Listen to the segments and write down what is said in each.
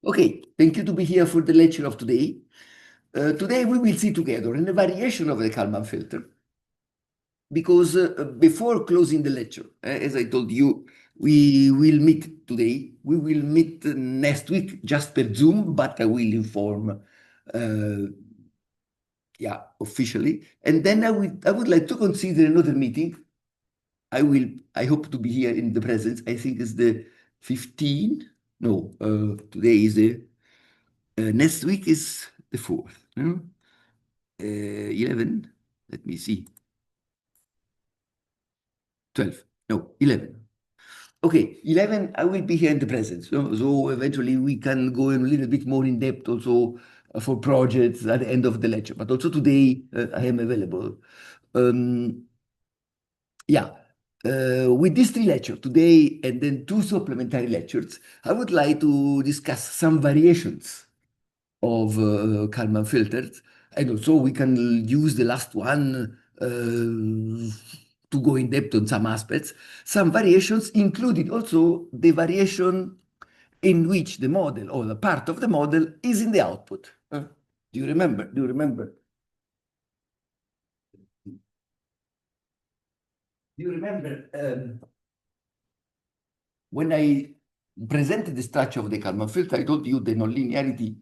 Okay, thank you to be here for the lecture of today. Today we will see together in a variation of the Kalman filter, because before closing the lecture, as I told you, we will meet today. We will meet next week just per Zoom, but I will inform, officially. And then I would like to consider another meeting. I hope to be here in the presence. I think it's the 15th. No, today is the next week is the 4th. No? 11. Let me see. 12. No, 11. Okay, 11, I will be here in the presence. So eventually we can go in a little bit more in depth also for projects at the end of the lecture. But also today I am available. Um, yeah. With these three lectures today and then two supplementary lectures, I would like to discuss some variations of Kalman filters. And also we can use the last one to go in depth on some aspects. Some variations included also the variation in which the model or the part of the model is in the output. Do you remember? Do you remember? Do you remember when I presented the structure of the Kalman filter, I told you the nonlinearity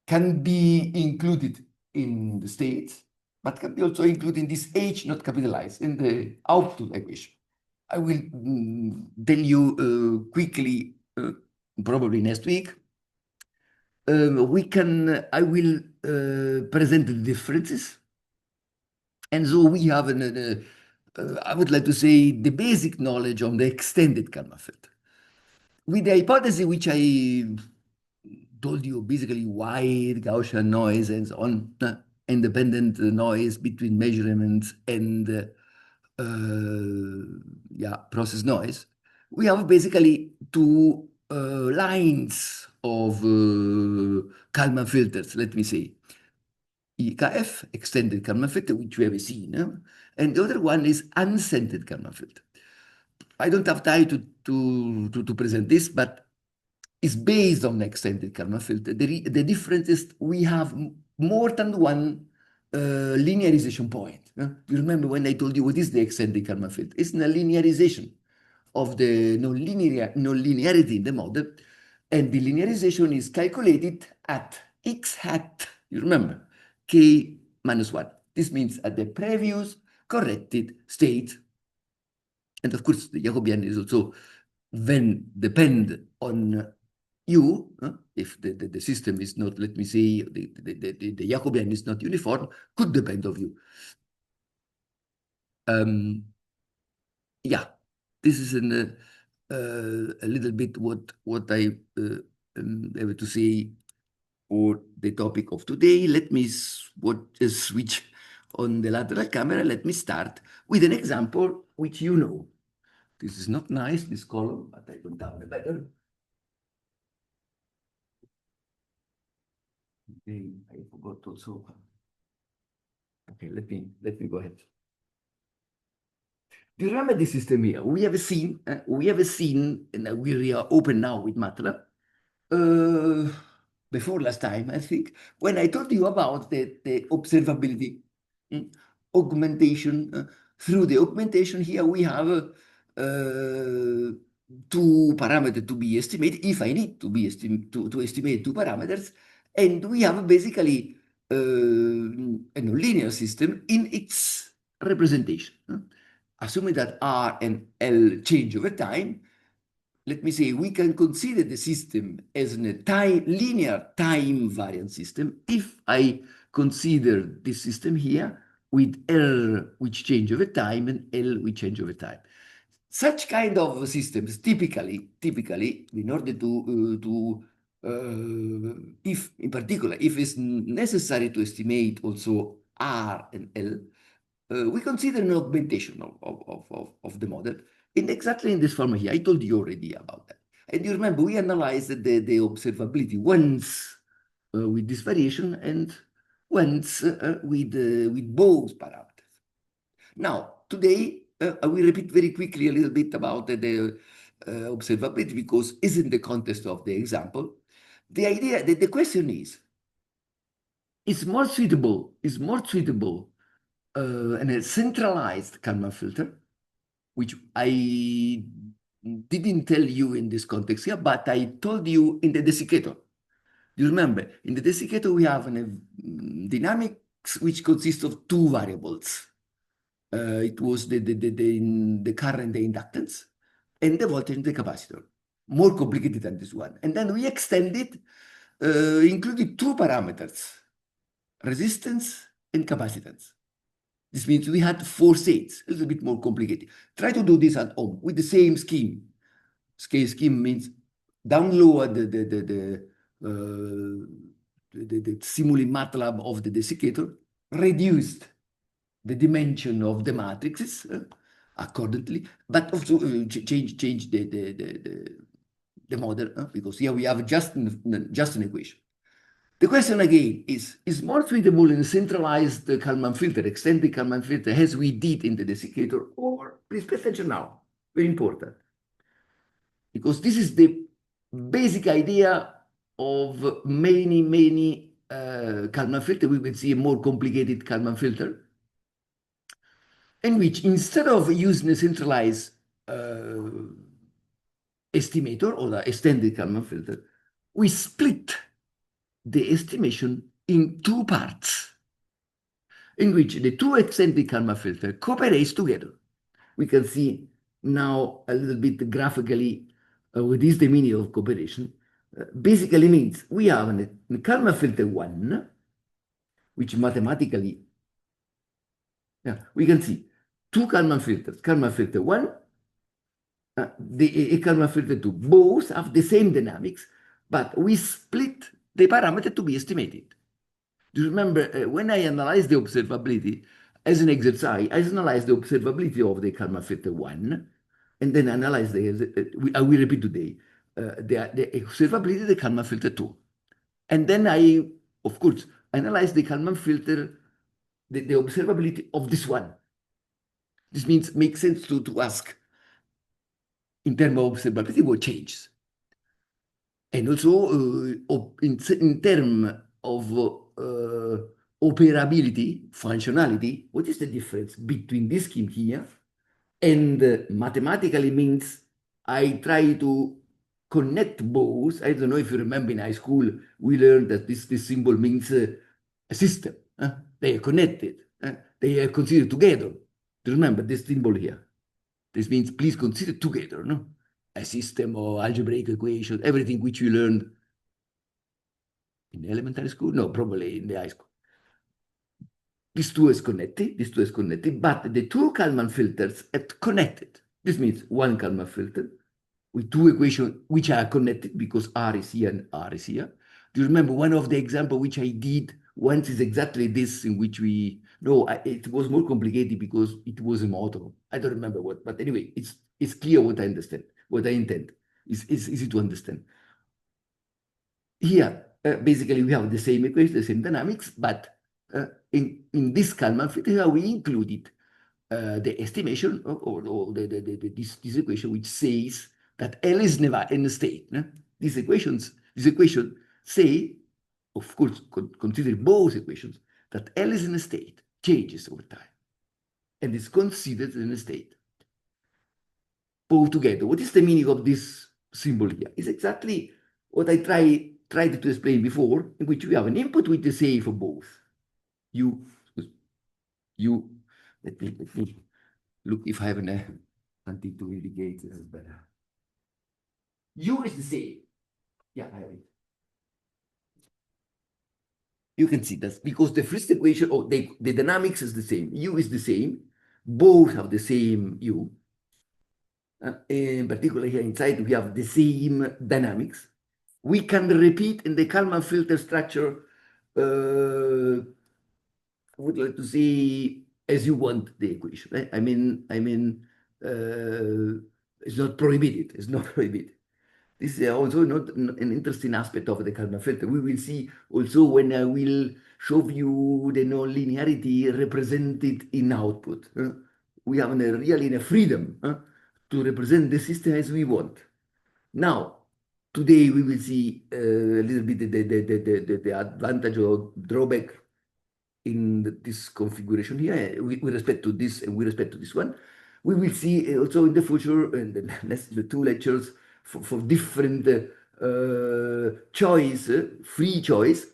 can be included in the states, but can be also included in this H not capitalized in the output equation. I will tell you quickly, probably next week. I will present the differences. And so we have, I would like to say, the basic knowledge on the extended Kalman filter. With the hypothesis which I told you, basically wide Gaussian noise and so on, independent noise between measurements and process noise, we have basically two lines of Kalman filters, let me say. EKF, extended Kalman filter, which we have seen, and the other one is uncentered Kalman filter. I don't have time to present this, but it's based on the extended Kalman filter. The difference is we have more than one linearization point. You remember when I told you what is the extended Kalman filter? It's a linearization of the nonlinearity in the model, and the linearization is calculated at x hat, you remember, k minus 1. This means at the previous corrected state. And of course, the Jacobian is also then depend on you, if the system is not, let me say, the Jacobian is not uniform, could depend on you. Yeah, this is a little bit what I have to say for the topic of today. Let me switch on the lateral camera. Let me start with an example which you know. This is not nice, this column, but I don't have the better. Okay, I forgot also. Okay, let me go ahead. Do you remember this system here? We have seen, and we are open now with MATLAB. Before last time, I think, when I told you about the observability augmentation. Through the augmentation here, we have two parameters to be estimated, if I need to be to estimate two parameters, and we have basically a nonlinear system in its representation. Assuming that R and L change over time, let me say, we can consider the system as a linear time variant system if I consider this system here with R which change over time and L which change over time. Such kind of systems typically, in order if in particular, if it's necessary to estimate also R and L, we consider an augmentation of the model exactly in this form here. I told you already about that. And you remember, we analyzed the observability once with this variation and once with both parameters. Now, today, I will repeat very quickly a little bit about the observability, because it's in the context of the example. the idea, the question is more suitable in a centralized Kalman filter, which I didn't tell you in this context here, but I told you in the desiccator. You remember, in the desiccator, we have a dynamics which consists of two variables. It was the current, the inductance, and the voltage and the capacitor. More complicated than this one. And then we extended, included two parameters, resistance and capacitance. This means we had four states, a little bit more complicated. Try to do this at home with the same scheme. Scale scheme means download the simuli MATLAB of the desiccator, reduced the dimension of the matrices accordingly, but also change the model because here we have just an equation. The question again is more suitable in a centralized Kalman filter, extended Kalman filter, as we did in the desiccator, or please pay attention now, very important, because this is the basic idea of many Kalman filter. We will see a more complicated Kalman filter, in which instead of using a centralized estimator or the extended Kalman filter, we split the estimation in two parts, in which the two extended Kalman filter cooperate together. We can see now a little bit graphically what is the meaning of cooperation. Basically means we have a Kalman filter 1, which mathematically, we can see two Kalman filters, Kalman filter 1, the Kalman filter 2, both have the same dynamics, but we split the parameter to be estimated. Do you remember when I analyzed the observability as an exercise, I analyzed the observability of the Kalman filter 1, and then analyzed I will repeat today, the observability of the Kalman filter 2. And then I, of course, analyzed the Kalman filter, the observability of this one. This means makes sense to ask in terms of observability what changes. And also in terms of operability, functionality, what is the difference between this scheme here and mathematically means I try to connect both. I don't know if you remember in high school, we learned that this symbol means a system. They are connected. They are considered together. Do you remember this symbol here? This means please consider together, no? A system or algebraic equation, everything which you learned in elementary school? No, probably in the high school. These two is connected, but the two Kalman filters are connected. This means one Kalman filter with two equations which are connected because R is here and R is here. Do you remember one of the examples which I did once is exactly this, in which it was more complicated because it was a model. I don't remember what, but anyway, it's clear what I understand, what I intend. It's easy to understand. Here, basically, we have the same equation, the same dynamics, but in this Kalman filter, we included the estimation or this equation which says that L is never in a state. This equation say, of course, consider both equations, that L is in a state, changes over time, and is considered in a state. Both together. What is the meaning of this symbol here? It's exactly what I tried to explain before, in which we have an input which is the same for both. Let me look if I have something to indicate this is better. U is the same. Yeah, I have it. You can see that because the first equation, the dynamics is the same. U is the same. Both have the same U. In particular, here inside, we have the same dynamics. We can repeat in the Kalman filter structure, I would like to say, as you want the equation. Right? I mean, it's not prohibited. It's not prohibited. This is also not an interesting aspect of the Kalman filter. We will see also when I will show you the nonlinearity represented in output. We have really a freedom to represent the system as we want. Now, Today we will see a little bit the advantage or drawback in this configuration here with respect to this and with respect to this one. We will see also in the future and the two lectures for different choice, free choice,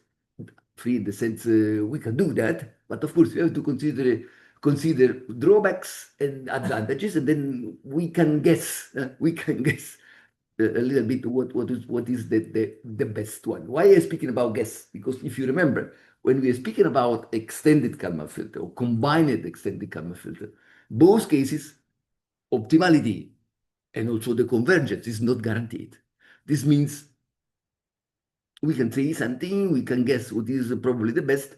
free in the sense we can do that, but of course we have to consider drawbacks and advantages, and then we can guess a little bit what is the best one. Why am I speaking about guess? Because if you remember, when we are speaking about extended Kalman filter or combined extended Kalman filter, both cases, optimality and also the convergence is not guaranteed. This means we can say something, we can guess what is probably the best,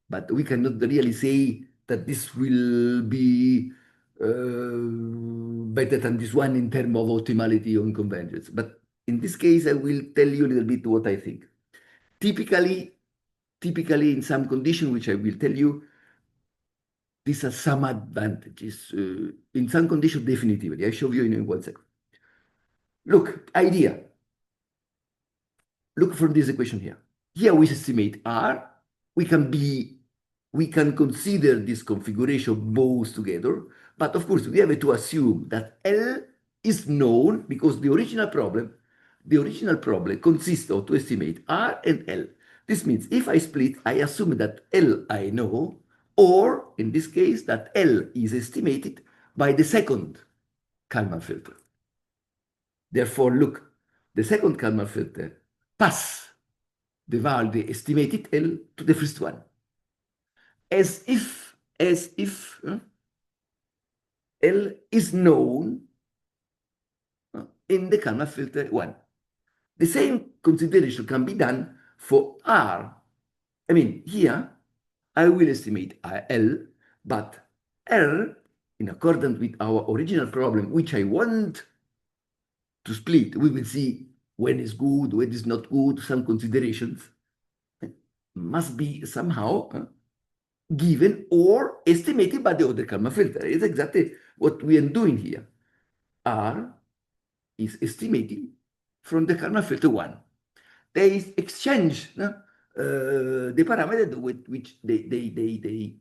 but we cannot really say that this will be better than this one in terms of optimality or convergence. But in this case, I will tell you a little bit what I think. Typically, in some condition, which I will tell you, these are some advantages. In some condition, definitively. I show you in 1 second. Look, idea. Look from this equation here. Here we estimate R. We can consider this configuration both together, but of course we have to assume that L is known because the original problem consists of to estimate R and L. This means if I split, I assume that L I know, or in this case that L is estimated by the second Kalman filter. Therefore, look, the second Kalman filter pass the value, the estimated L, to the first one, as if L is known in the Kalman filter 1. The same consideration can be done for R. I mean, here I will estimate L, but R, in accordance with our original problem, which I want to split, we will see when is good, when is not good, some considerations must be somehow given or estimated by the other Kalman filter. It's exactly what we are doing here. R is estimating from the Kalman filter 1. They exchange the parameter with which they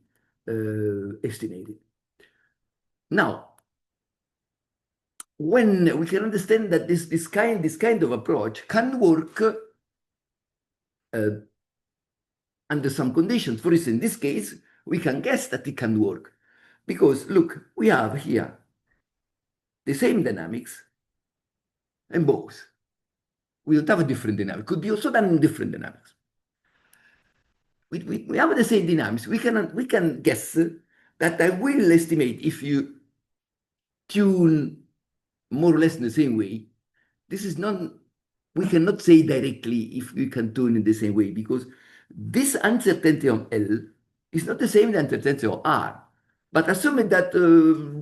estimated. Now, when we can understand that this kind of approach can work under some conditions. For instance, in this case, we can guess that it can work because look, we have here the same dynamics and both. We don't have a different dynamic. Could be also done in different dynamics. We have the same dynamics. We can guess that I will estimate if you tune more or less in the same way. This is not, we cannot say directly if we can tune in the same way because this uncertainty on L is not the same as uncertainty on R. But assuming that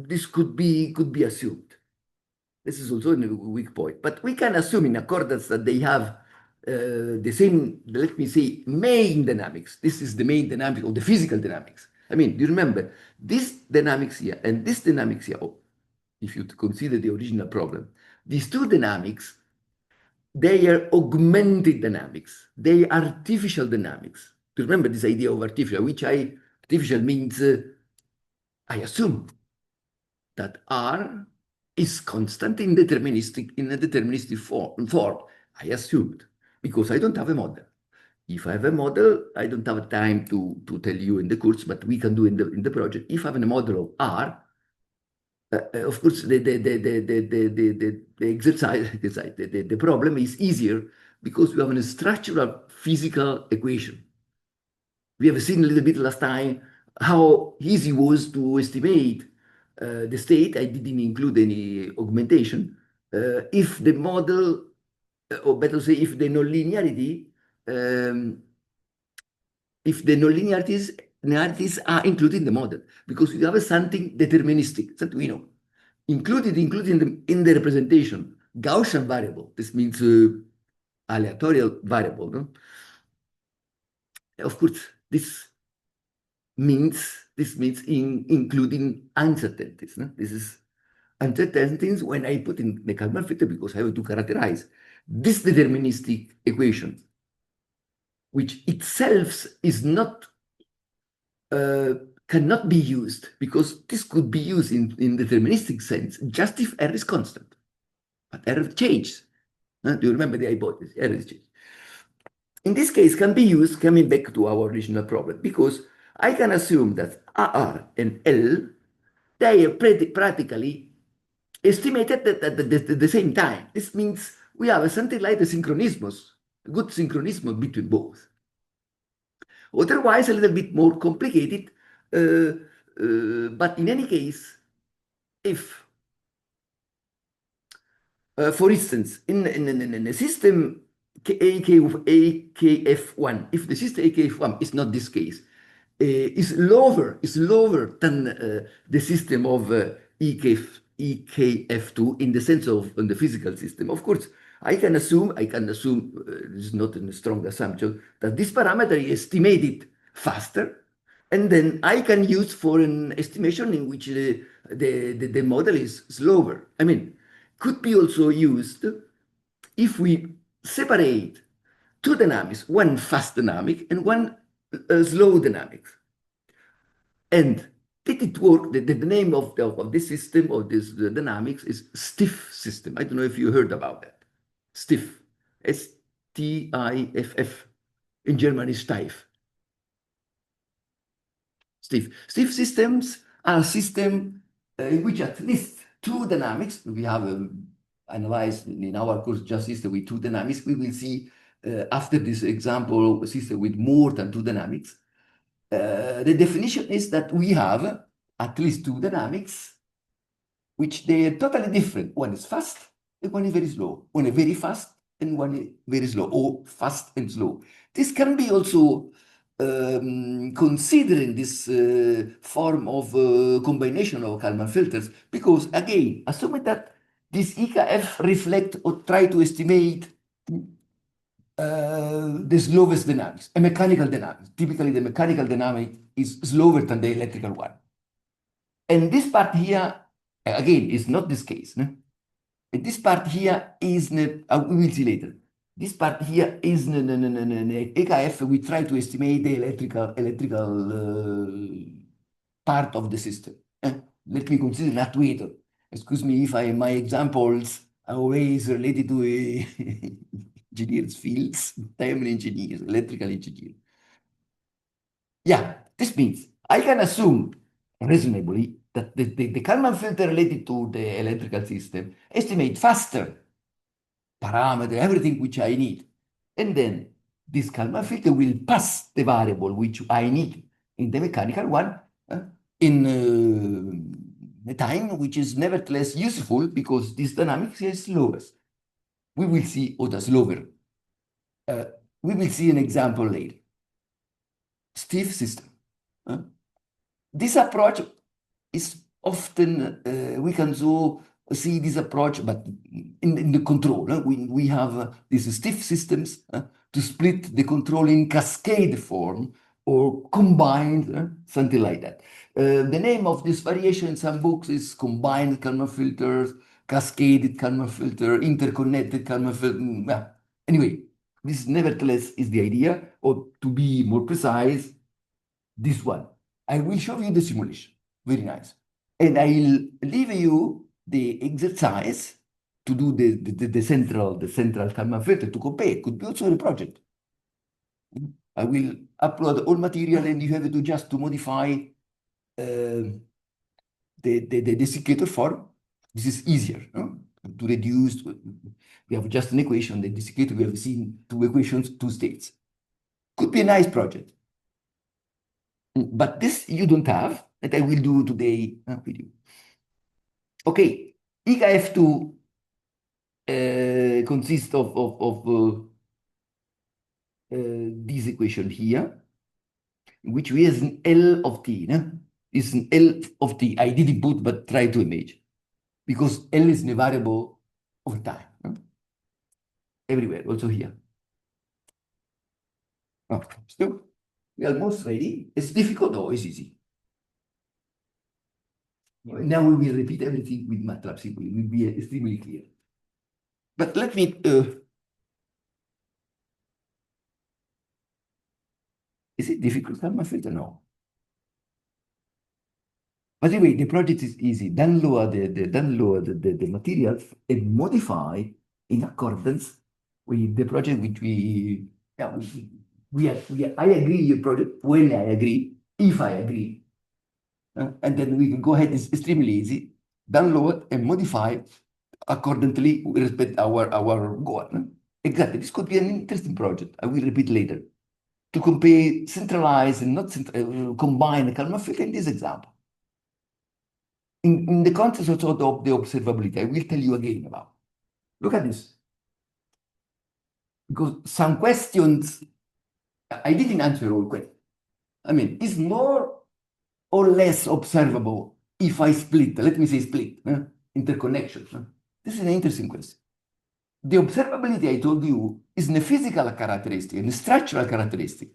this could be assumed. This is also a weak point. But we can assume in accordance that they have the same, let me say, main dynamics. This is the main dynamic of the physical dynamics. I mean, do you remember this dynamics here and this dynamics here? Oh, if you consider the original problem, these two dynamics, they are augmented dynamics. They are artificial dynamics. Do you remember this idea of artificial, artificial means I assume that R is constant in a deterministic form. I assumed because I don't have a model. If I have a model, I don't have time to tell you in the course, but we can do in the project. If I have a model of R, of course, the exercise, the problem is easier because we have a structural physical equation. We have seen a little bit last time how easy it was to estimate the state. I didn't include any augmentation. If the model, or better say, if the nonlinearity, linearities are included in the model, because we have something deterministic that we know, included in the representation, Gaussian variable. This means aleatorial variable. No? Of course, this means including uncertainties. No? This is uncertainties when I put in the Kalman filter because I have to characterize this deterministic equation, which itself is not cannot be used, because this could be used in deterministic sense just if R is constant. But R changes. Do you remember the hypothesis? R is changed. In this case, can be used, coming back to our original problem, because I can assume that R and L, they are practically estimated at the same time. This means we have something like a synchronismus, a good synchronism between both. Otherwise, a little bit more complicated, but in any case, if, for instance, in a system AKF1, if the system AKF1 is not this case, is lower than the system of EKF2 in the sense of in the physical system. Of course, I can assume this is not a strong assumption, that this parameter is estimated faster, and then I can use for an estimation in which the model is slower. I mean, could be also used if we separate two dynamics, one fast dynamic and one slow dynamics. And did it work? The name of this system, of this dynamics, is stiff system. I don't know if you heard about that. Stiff, Stiff. In German is steif. Stiff. Stiff systems are systems in which at least two dynamics, we have analyzed in our course just system with two dynamics. We will see after this example a system with more than two dynamics. The definition is that we have at least two dynamics which they are totally different. One is fast and one is very slow. One is very fast and one is very slow, or fast and slow. This can be also considering this form of combination of Kalman filters, because again, assuming that this EKF reflect or try to estimate the slowest dynamics, a mechanical dynamics. Typically, the mechanical dynamic is slower than the electrical one. And this part here, again, is not this case. No? And this part here is, we will see later. This part here is EKF. We try to estimate the electrical part of the system. Let me consider an actuator. Excuse me if my examples are always related to engineers fields. I am an engineer, electrical engineer. Yeah, this means I can assume reasonably that the Kalman filter related to the electrical system estimate faster parameter, everything which I need. And then this Kalman filter will pass the variable which I need in the mechanical one in a time which is nevertheless useful, because this dynamics is slowest. We will see what is slower. We will see an example later. Stiff system. This approach is often, we can so see this approach, but in the control, we have these stiff systems to split the control in cascade form or combined, something like that. The name of this variation in some books is combined Kalman filters, cascaded Kalman filter, interconnected Kalman filter. Anyway, this nevertheless is the idea, or to be more precise, this one. I will show you the simulation. Very nice. And I'll leave you the exercise to do the central Kalman filter to compare. It could be also a project. I will upload all material, and you have to just to modify the desiccator form. This is easier, no? To reduce. We have just an equation. The desiccator, we have seen two equations, two states. Could be a nice project. But this you don't have, that I will do today with you. Okay, EKF2 consists of this equation here, which we has an L of t. No? It's an L of t. I didn't put, but try to imagine, because L is a variable over time. No? Everywhere, also here. Oh, still, we're almost ready. It's difficult, no, it's easy. Now we will repeat everything with MATLAB simply. It will be extremely clear. But let me Is it difficult, Kalman filter? No. By the way, the project is easy. Download the materials and modify in accordance with the project which yeah, I agree your project when I agree, if I agree. And then we can go ahead, it's extremely easy. Download and modify accordingly with respect our goal. Exactly, this could be an interesting project. I will repeat later. To compare centralized and not combine the Kalman filter in this example. In the context also of the observability, I will tell you again about. Look at this. Because some questions, I didn't answer all questions. I mean, is more or less observable if I split, let me say split, interconnection. This is an interesting question. The observability I told you is a physical characteristic and a structural characteristic.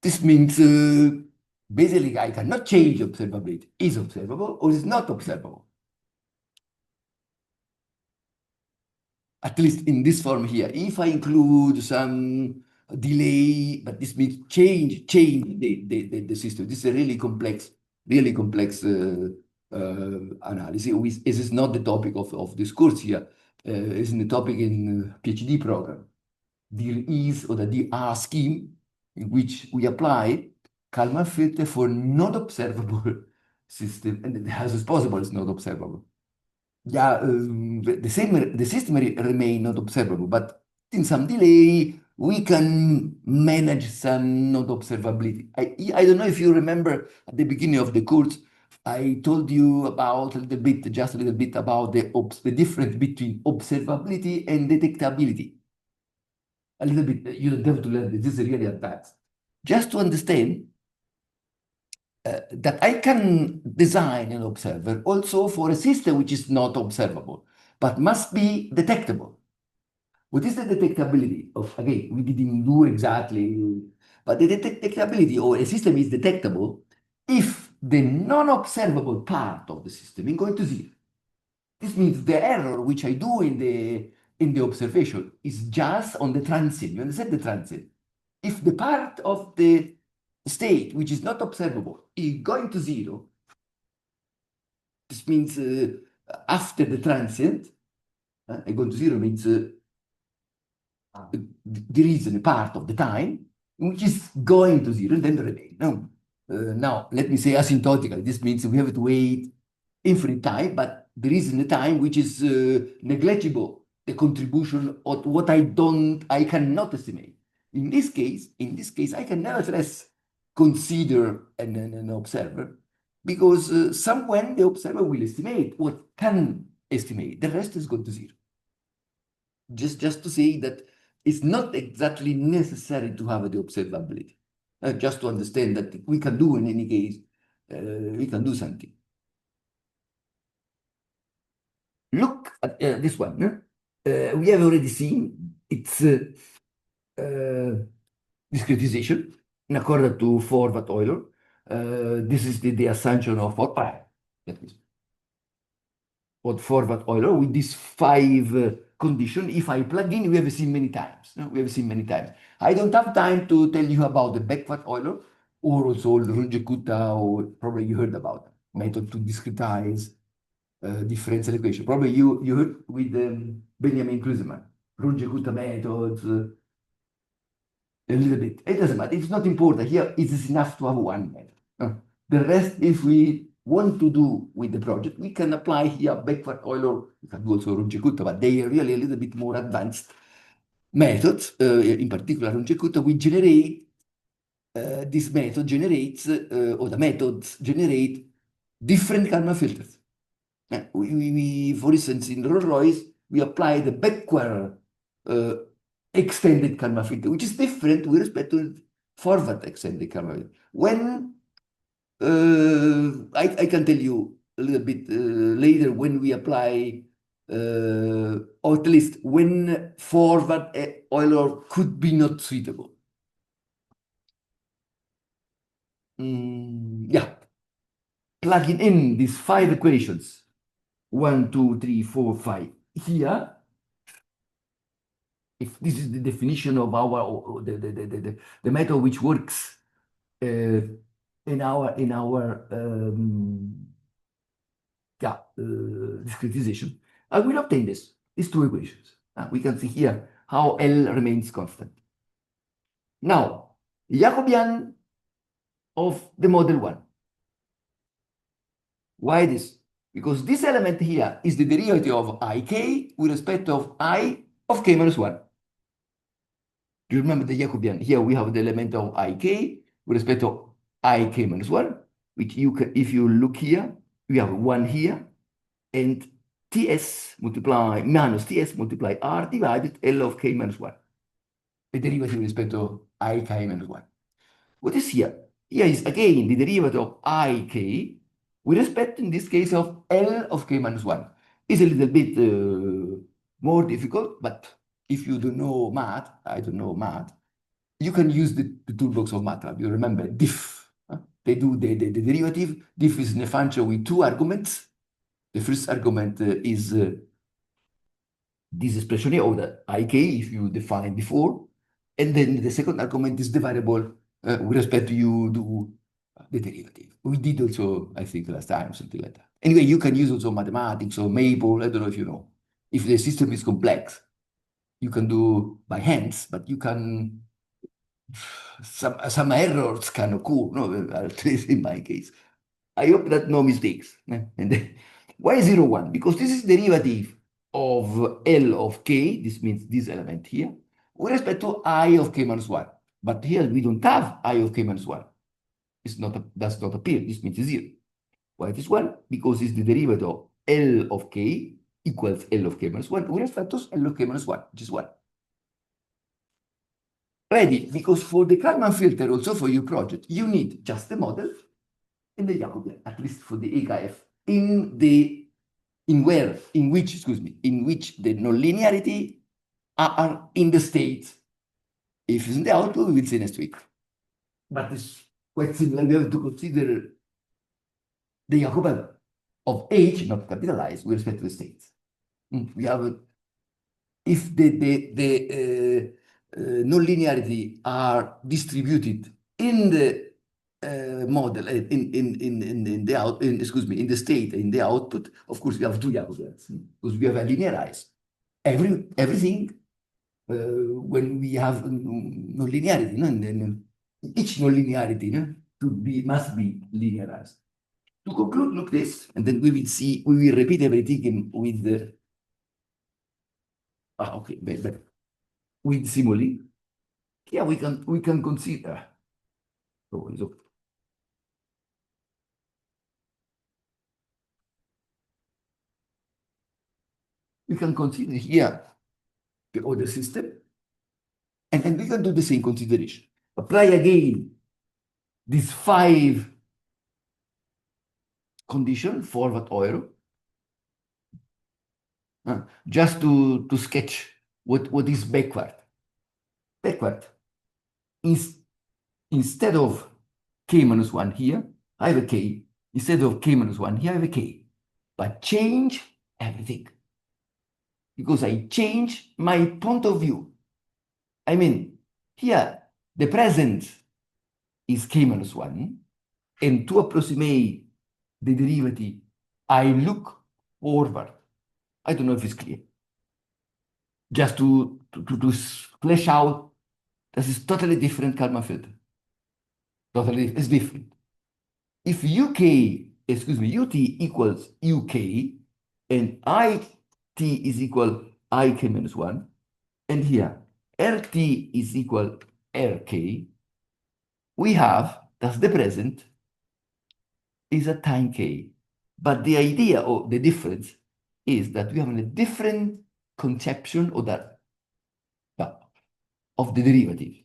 This means basically I cannot change observability. Is observable or is not observable? At least in this form here. If I include some delay, but this means change the system. This is a really complex analysis. This is not the topic of this course here. It's the topic in PhD program. There is or the DR scheme in which we apply Kalman filter for not observable system, and as is possible, it's not observable. Yeah, the system remain not observable, but in some delay, we can manage some not observability. I don't know if you remember at the beginning of the course, I told you about a little bit, just a little bit about the difference between observability and detectability. A little bit, you don't have to learn this. This is really advanced. Just to understand that I can design an observer also for a system which is not observable, but must be detectable. What is the detectability of, again, we didn't do exactly, but the detectability or a system is detectable if the non-observable part of the system is going to zero. This means the error which I do in the observation is just on the transient. You understand the transient? If the part of the state which is not observable is going to zero, this means after the transient, going to zero means there is a part of the time which is going to zero and then remain. Now, let me say asymptotically. This means we have to wait infinite time, but there is a time which is negligible, the contribution of what I cannot estimate. In this case, I can nevertheless consider an observer because somewhere the observer will estimate what can estimate. The rest is going to zero. Just to say that it's not exactly necessary to have the observability. Just to understand that we can do in any case, we can do something. Look at this one. We have already seen its discretization in accordance to Forward-Euler. This is the assumption of Forward-Euler with these five conditions. If I plug in, we have seen many times. We have seen many times. I don't have time to tell you about the backward-Euler or also the Runge-Kutta, or probably you heard about method to discretize differential equation. Probably you heard with Benjamin Klusemann, Runge-Kutta methods, a little bit. It doesn't matter. It's not important. Here it is enough to have one method. The rest, if we want to do with the project, we can apply here backward-Euler. We can do also Runge-Kutta, but they are really a little bit more advanced methods. In particular, Runge-Kutta, we generate this method generates, or the methods generate different Kalman filters. For instance, in Rolls-Royce, we apply the backward extended Kalman filter, which is different with respect to forward extended Kalman filter. When I can tell you a little bit later when we apply, or at least when forward Euler could be not suitable. Yeah, plugging in these five equations, 1, 2, 3, 4, 5 here. If this is the definition of our the method which works uh, in our discretization, I will obtain these two equations. We can see here how L remains constant. Now, Jacobian of the model one. Why this? Because this element here is the derivative of ik with respect of I of k minus 1. Do you remember the Jacobian? Here we have the element of ik with respect to ik minus 1, which you can, if you look here, we have 1 here, and ts multiply minus ts multiply r divided L of k minus 1. The derivative with respect to ik minus 1. What is here? Here is again the derivative of ik with respect, in this case, of L of k minus 1. It's a little bit more difficult, but if you don't know math, I don't know math, you can use the toolbox of MATLAB. You remember diff. They do the derivative. Diff is a function with two arguments. The first argument is this expression here, or the ik, if you define before. And then the second argument is the variable with respect to you do the derivative. We did also, I think, last time, something like that. Anyway, you can use also mathematics or Maple. I don't know if you know. If the system is complex, you can do by hands, but you can, some errors can occur, no, at least in my case. I hope that no mistakes. And then, why 0, 1? Because this is derivative of L of k, this means this element here, with respect to I of k minus 1. But here we don't have I of k minus 1. It's not does not appear. This means 0. Why it is 1? Because it's the derivative of L of k equals L of k minus 1 with respect to L of k minus 1, which is 1. Ready? Because for the Kalman filter, also for your project, you need just the model and the Jacobian, at least for the EKF, in which the nonlinearity are in the state. If it's in the output, we will see next week. But it's quite similar. We have to consider the Jacobian of H, not capitalized, with respect to the states. We have, if the nonlinearity are distributed in the model, in the state, in the output, of course, we have two Jacobians, because we have a linearized everything when we have nonlinearity, no? Each nonlinearity, no? must be linearized. To conclude, look this, and then we will repeat everything with the okay, but with simile. Yeah, we can consider. Oh, it's okay. We can consider here the order system, and then we can do the same consideration. Apply again these 5 conditions, forward Euro, just to sketch what is backward. Backward, instead of k minus 1 here, I have a k. Instead of k minus 1 here, I have a k. But change everything, because I change my point of view. I mean, here, the present is k minus 1, and to approximate the derivative, I look forward. I don't know if it's clear. Just to flesh out, this is totally different Kalman filter. Totally, it's different. If ut equals uk, and it is equal ik minus 1, and here rt is equal rk, we have that the present is a time k. But the idea or the difference is that we have a different conception of the derivative.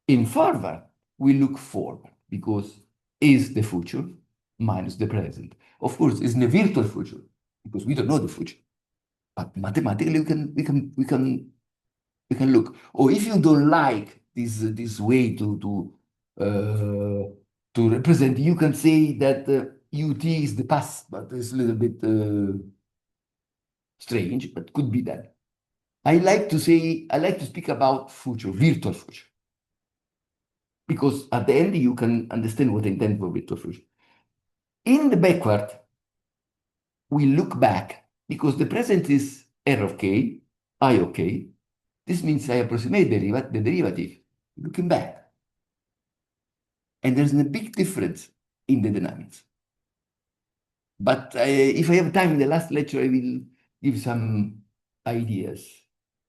In forward, we look forward because is the future minus the present. Of course, it's in a virtual future because we don't know the future. But mathematically, we can look. Or if you don't like this way to represent, you can say that ut is the past, but it's a little bit strange, but could be that. I like to speak about future, virtual future. because at the end you can understand what I intend for virtual future. In the backward, we look back because the present is r of k, I of k. This means I approximate the derivative looking back. And there's a big difference in the dynamics. But if I have time in the last lecture, I will give some ideas.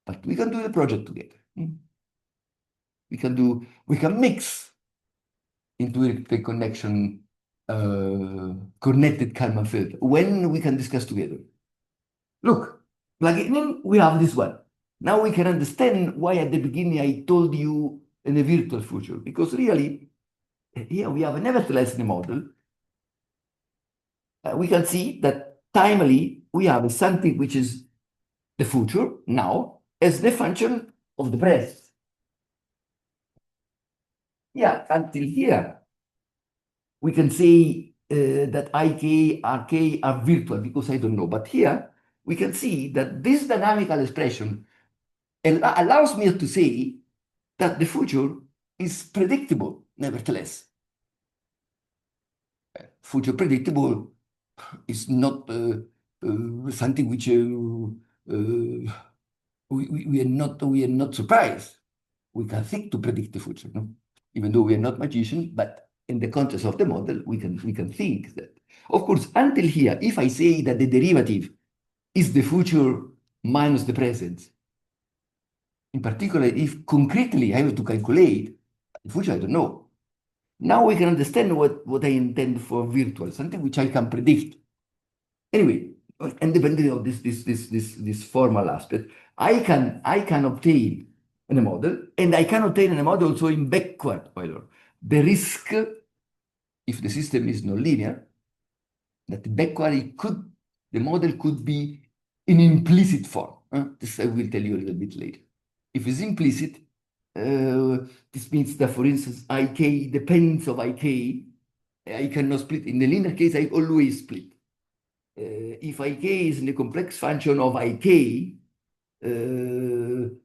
But we can do the project together. We can mix into the connection connected Kalman filter when we can discuss together. Look, plugging in, we have this one. Now we can understand why at the beginning I told you in a virtual future, because really, here we have a nevertheless in the model. We can see that timely we have something which is the future now as the function of the present. Yeah, until here, we can say that ik, rk are virtual because I don't know. But here, we can see that this dynamical expression allows me to say that the future is predictable, nevertheless. Future predictable is not something which we are not surprised. We can think to predict the future, no? Even though we are not magicians, but in the context of the model, we can think that. Of course, until here, if I say that the derivative is the future minus the present, in particular, if concretely I have to calculate the future, I don't know. Now we can understand what I intend for virtual, something which I can predict. Anyway, independently of this formal aspect, I can obtain in a model, and I can obtain in a model also in backward Euler. The risk, if the system is nonlinear, that backward the model could be in implicit form. This I will tell you a little bit later. If it's implicit, this means that, for instance, ik depends of ik. I cannot split. In the linear case, I always split. If ik is in a complex function of ik,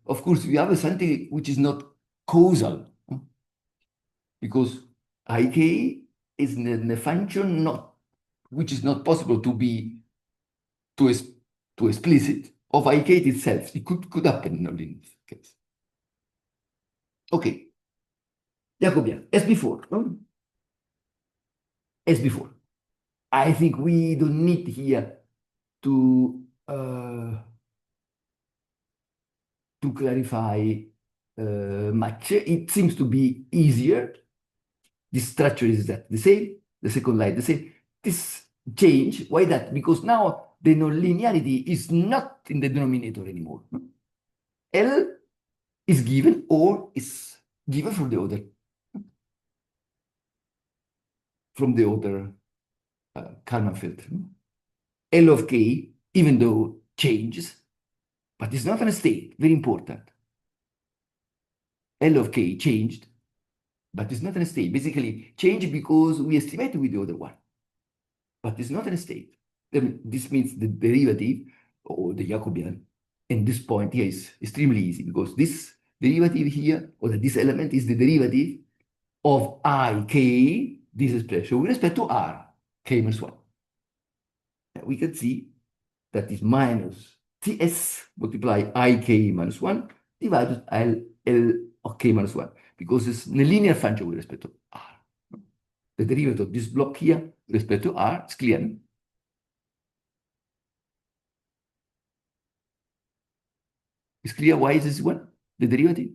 of course, we have something which is not causal, because ik is in a function which is not possible to be too explicit of ik itself. It could happen in a linear case. Okay, Jacobian, as before, no? As before. I think we don't need here to clarify much. It seems to be easier. This structure is the same, the second line the same. This change, why that? Because now the nonlinearity is not in the denominator anymore. L is given or is given from the other Kalman filter. L of k, even though changes, but it's not a state, very important. L of k changed, but it's not a state. Basically, changed because we estimated with the other one, but it's not a state. This means the derivative, or the Jacobian, and this point here is extremely easy, because this derivative here, or this element, is the derivative of ik, this expression, with respect to r, k minus 1. We can see that is minus ts multiply ik minus 1 divided L of k minus 1, because it's a linear function with respect to r. The derivative of this block here with respect to r is clear. It's clear why is this one? The derivative?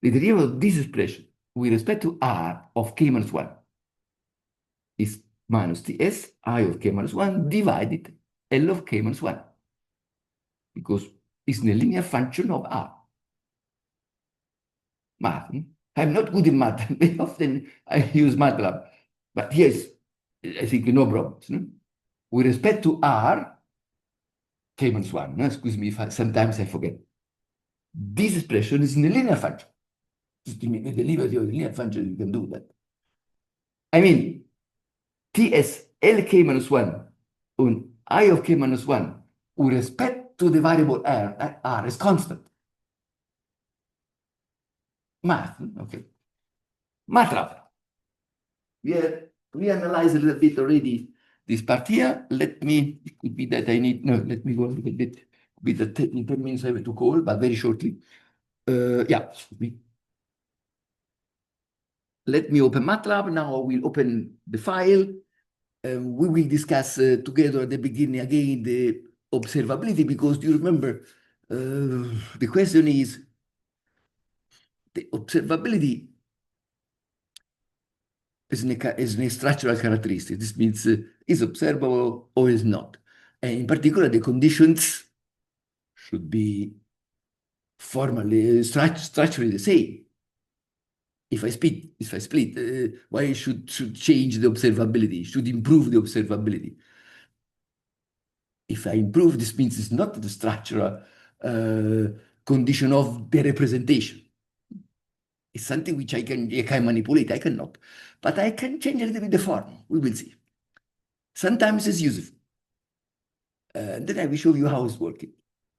The derivative of this expression with respect to r of k minus 1 is minus ts I of k minus 1 divided L of k minus 1, because it's a linear function of r. Math. I'm not good in math. Very often I use MATLAB, but yes, I think no problems. No? With respect to r, k minus 1, no? Excuse me if sometimes I forget. This expression is in a linear function. Just give me the derivative of the linear function, you can do that. I mean, ts lk minus 1 and I of k minus 1 with respect to the variable r is constant. Math, okay. MATLAB. We analyzed a little bit already this part here. Let me, it could be that I need, no, let me go a little bit with the in 10 minutes I have to call, but very shortly. Yeah, let me open MATLAB. Now I will open the file. We will discuss together at the beginning again the observability because do you remember the question is the observability is a structural characteristic. This means is observable or is not. And in particular, the conditions should be formally structurally the same. If I split, why should change the observability? Should improve the observability. If I improve, this means it's not the structural uh, condition of the representation. It's something which I can manipulate. I cannot, but I can change a little bit the form. We will see. Sometimes it's useful. Then I will show you how it's working.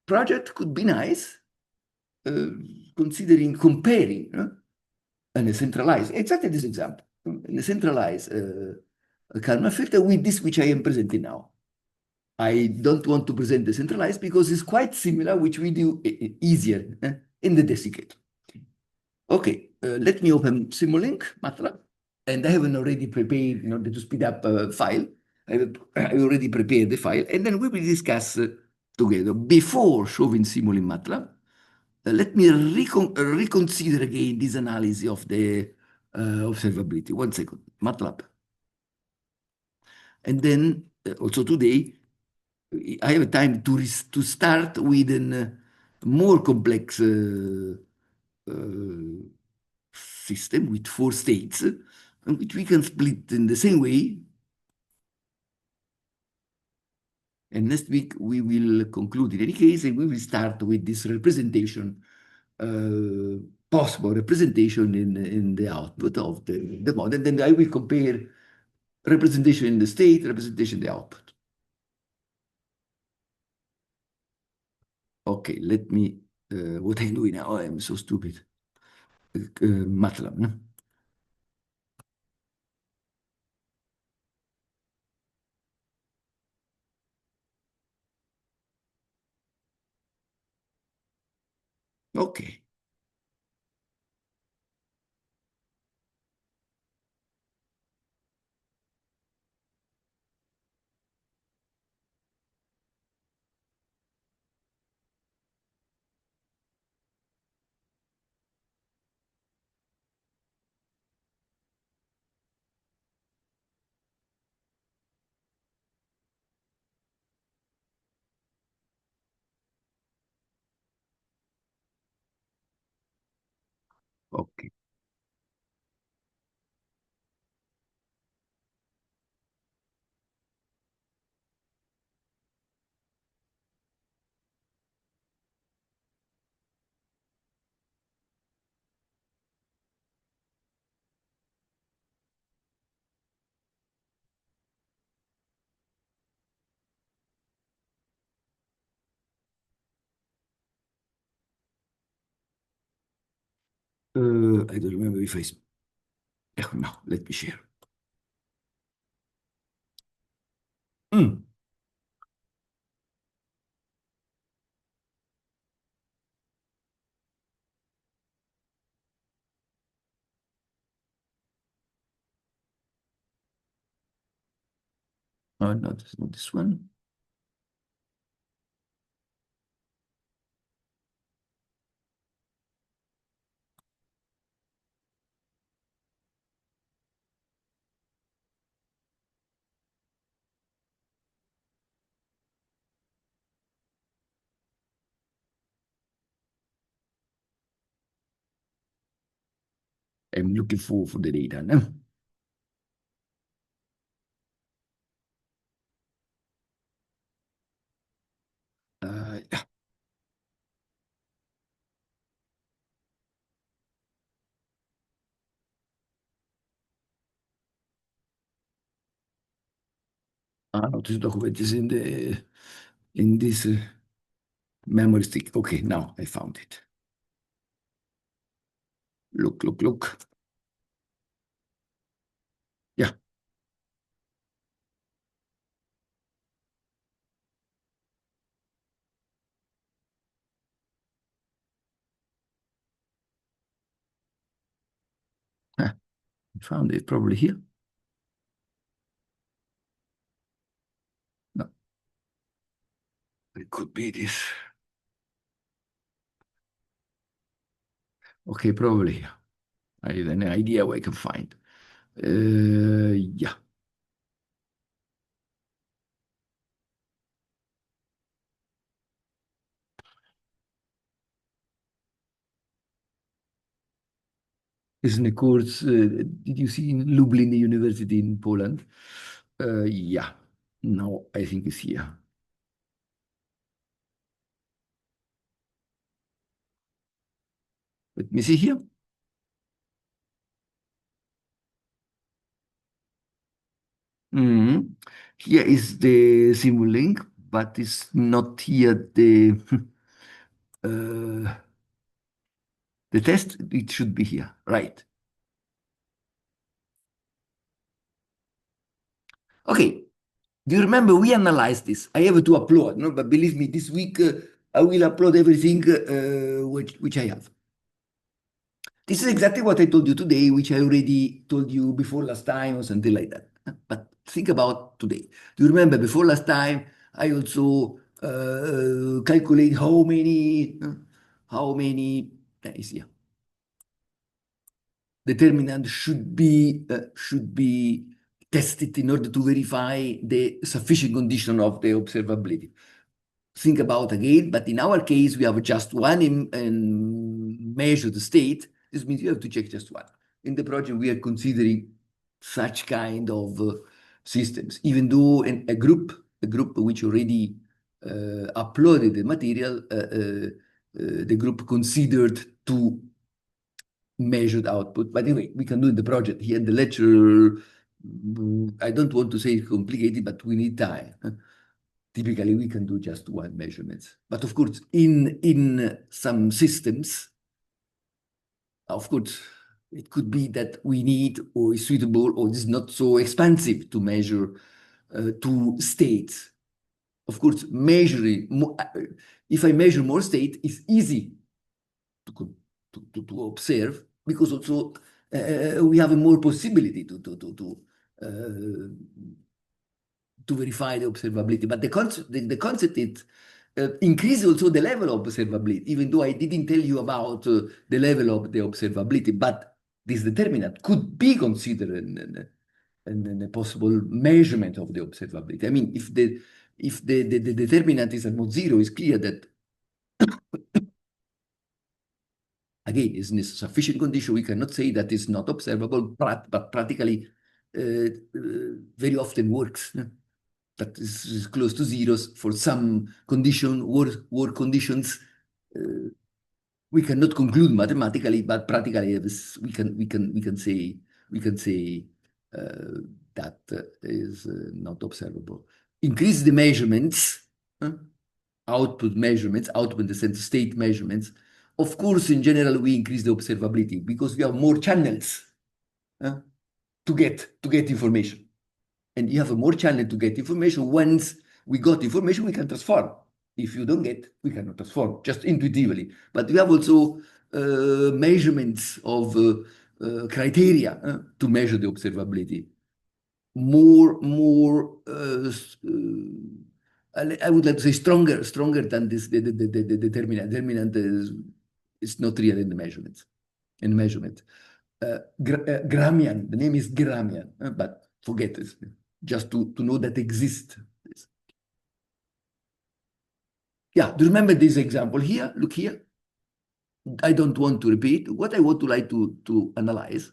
Project could be nice, uh, considering comparing and a centralized, exactly this example, a centralized Kalman filter with this which I am presenting now. I don't want to present the centralized because it's quite similar, which we do easier in the desiccator. Okay, let me open Simulink, MATLAB, and I haven't already prepared in order to speed up file. I already prepared the file, and then we will discuss together. Before showing Simulink MATLAB, let me reconsider again this analysis of the observability. One second, MATLAB. And then also today, I have time to start with a more complex uh, system with 4 states, which we can split in the same way. And next week we will conclude in any case, and we will start with this representation, uh, possible representation in the output of the model. Then I will compare representation in the state, representation in the output. Okay, let me, what I'm doing now, I'm so stupid. MATLAB, no? Okay. Okay. I don't remember if no, let me share. Mm. Oh, no, it's not this one. I'm looking for the data, no? Yeah. No, this document is in this memory stick. Okay, now I found it. Look. Found it probably here. No, it could be this. Okay, probably here. I have an idea where I can find. Yeah. Isn't a course, did you see in Lublin University in Poland? Yeah. No, I think it's here. Let me see here. Mhm. Here is the Simulink, but it's not here uh, the test. It should be here, right? Okay. Do you remember we analyzed this? I have to upload, no? But believe me, this week I will upload everything which I have. This is exactly what I told you today, which I already told you before last time or something like that. But think about today. Do you remember before last time I also calculate how many is here determinant should be tested in order to verify the sufficient condition of the observability. Think about again, but in our case, we have just one measured state. This means you have to check just one. In the project, we are considering such kind of systems, even though a group which already uploaded the material, the group considered two measured output. But anyway, we can do in the project here in the lecture. I don't want to say it's complicated, but we need time. Typically, we can do just one measurement. But of course, in some systems, of course, it could be that we need or is suitable or is not so expensive to measure two states. Of course, measuring more, if I measure more state, it's easy to observe because also we have a more possibility to verify the observability. But the concept is increase also the level of observability, even though I didn't tell you about the level of the observability, but this determinant could be considered in a possible measurement of the observability. I mean, if the determinant is at mod zero, it's clear that again, is in a sufficient condition. We cannot say that it's not observable, but practically very often works. That is close to zeros for some work conditions. We cannot conclude mathematically, but practically we can say uh, that is not observable. Increase the measurements, uh, output in the sense state measurements. Of course, in general, we increase the observability because we have more channels uh, to get information. And you have a more channel to get information. Once we got information, we can transform. If you don't get, we cannot transform, just intuitively. But we have also measurements of criteria to measure the observability. More, I would like to say stronger than this, the determinant. Determinant is not real in the measurements. In measurement. Gramian, the name is Gramian, but forget it, just to know that exists. Yeah, do you remember this example here? Look here. I don't want to repeat. What I want to like to analyze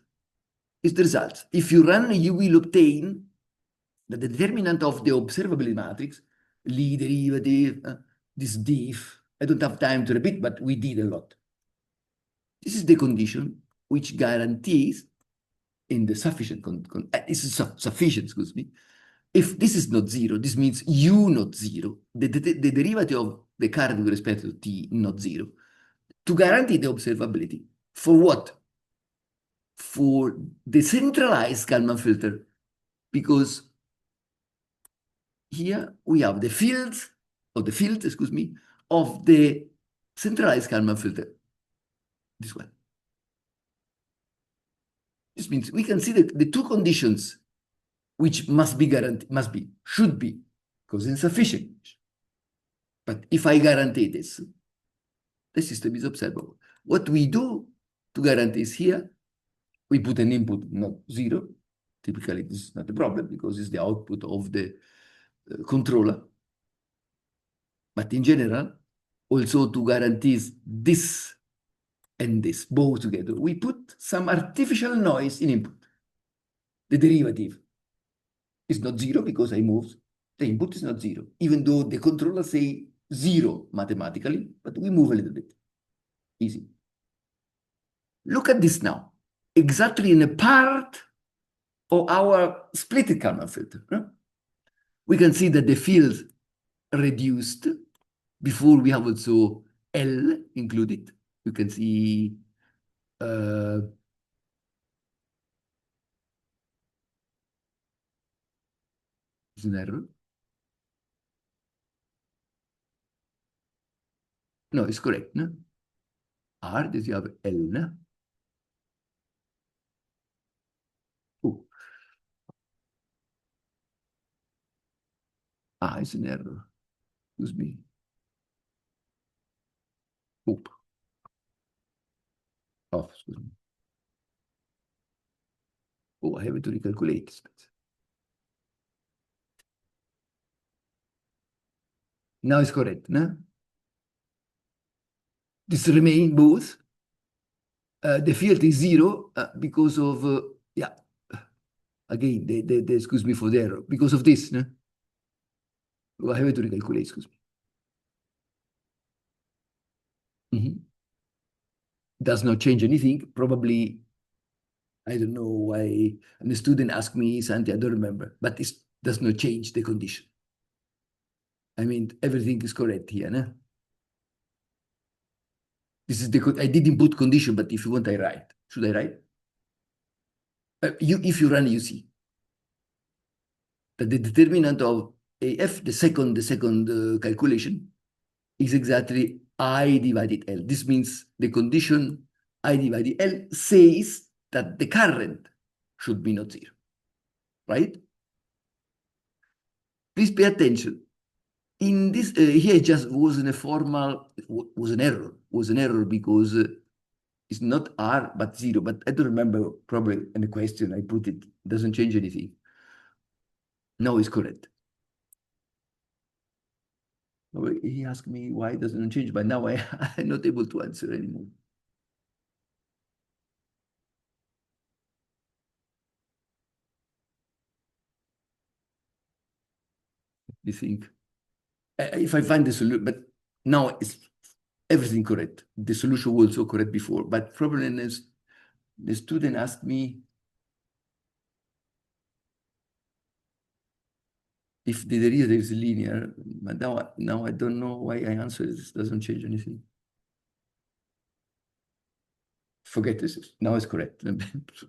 is the results. If you run, you will obtain that the determinant of the observability matrix, Lie derivative, this diff. I don't have time to repeat, but we did a lot. This is the condition which guarantees in the sufficient, this is sufficient, excuse me. If this is not zero, this means u not zero, the derivative of the current with respect to t not zero, to guarantee the observability. For what? For the centralized Kalman filter, because here we have the fields, excuse me, of the centralized Kalman filter, this one. This means we consider the two conditions which must be guaranteed, should be, because insufficient. But if I guarantee this, the system is observable. What we do to guarantee is here, we put an input, not zero. Typically, this is not a problem because it's the output of the controller. But in general, also to guarantee this and this, both together, we put some artificial noise in input. The derivative is not zero because I moved. The input is not zero, even though the controller say zero mathematically, but we move a little bit. Easy. Look at this now. Exactly in a part of our splitted Kalman filter. No? We can see that the field reduced. Before we have also L included. You can see it's an error. No, it's correct. No? R, this you have L. No? Oh. Ah, it's an error. Excuse me. Oop. Oh, excuse me. Oh, I have to recalculate this. Now it's correct. No? This remain both. The field is zero because of, yeah, again, excuse me for the error, because of this. No? Oh, I have to recalculate, excuse me. Does not change anything. Probably, I don't know why. And the student asked me, Santi, I don't remember, but it does not change the condition. I mean, everything is correct here. No? This is I didn't put condition, but if you want, I write. Should I write? If you run, you see that the determinant of AF, the second calculation, is exactly I divided L. This means the condition I divided L says that the current should be not zero, right? Please pay attention. In this, here just wasn't a formal, was an error because it's not R, but zero, but I don't remember probably in the question I put it, doesn't change anything. No, it's correct. He asked me why it doesn't change, but now I'm not able to answer anymore. You think? If I find the solution, but now it's everything correct. The solution was also correct before, but problem is the student asked me if the derivative is linear, but now I don't know why I answer this. Doesn't change anything. Forget this. Now it's correct.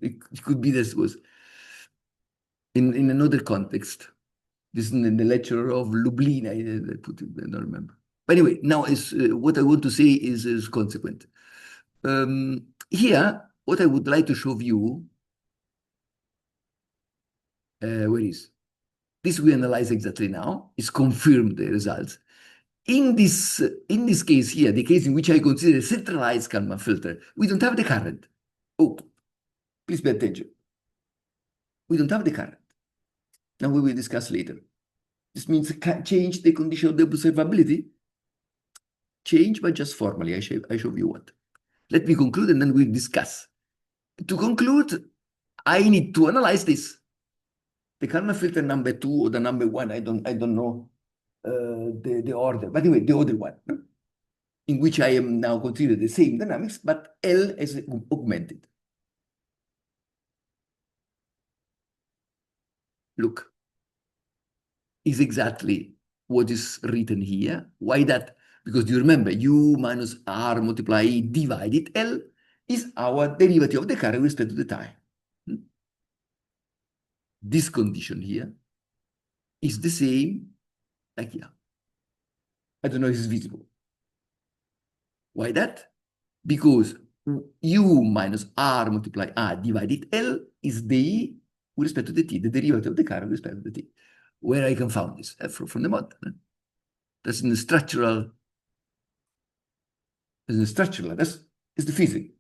It could be this was in another context. This is in the lecture of Lublin. I put it. I don't remember. But anyway, now is what I want to say is consequent. Here, what I would like to show you. Where is this? We analyze exactly now. It's confirmed the results. In this case here, the case in which I consider a centralized Kalman filter, we don't have the current. Oh, please pay attention. We don't have the current. Now we will discuss later. This means change the condition of the observability. Change, but just formally. I show you what. Let me conclude and then we'll discuss. To conclude, I need to analyze this. The Kalman filter number 2 or the number 1, I don't know the order. But anyway, the other one, in which I am now considering the same dynamics, but L is augmented. Look, is exactly what is written here. Why that? Because you remember, U minus R multiply E divided L is our derivative of the current with respect to the time. This condition here is the same like here. I don't know if it's visible. Why that? Because u minus r multiply r divided L is the with respect to the t, the derivative of the current with respect to the t. Where I can find this? From the model. That's in the structural. That's is the physics.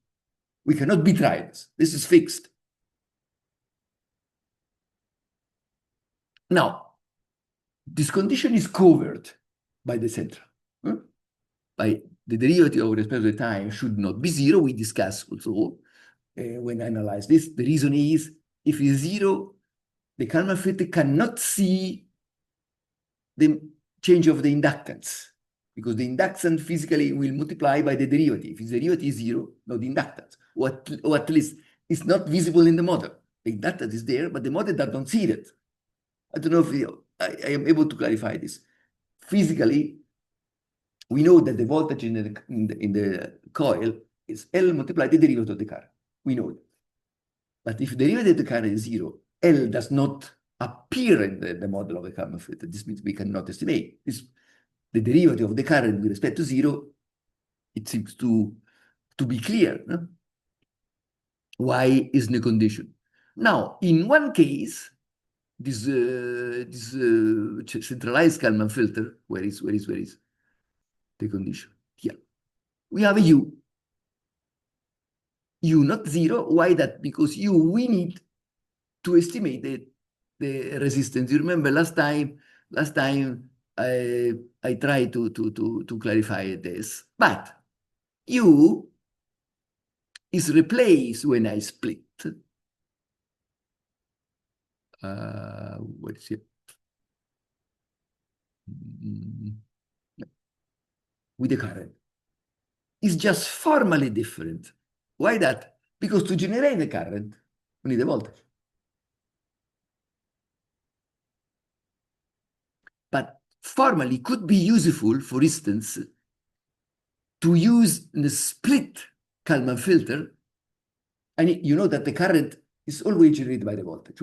We cannot betray this. This is fixed. Now, this condition is covered by the central. By the derivative with respect to the time should not be zero. We discussed also when I analyze this. The reason is if it's zero, the Kalman filter cannot see the change of the inductance because the inductance physically will multiply by the derivative. If the derivative is zero, no, the inductance, or at least it's not visible in the model. The inductance is there, but the model does not see it. I don't know if I am able to clarify this. Physically, we know that the voltage in the coil is L multiplied the derivative of the current. We know that. But if the derivative of the current is zero, L does not appear in the model of the Kalman filter. This means we cannot estimate the derivative of the current with respect to zero. It seems to be clear. No? Why is the condition? Now, in one case, this centralized Kalman filter, where is the condition? Here. We have a U not zero. Why that? Because we need to estimate the resistance. You remember last time I tried to clarify this, but U is replaced when I split. What is it? With the current. It's just formally different. Why that? Because to generate the current, we need a voltage. But formally could be useful, for instance, to use the split Kalman filter. And you know that the current is always generated by the voltage.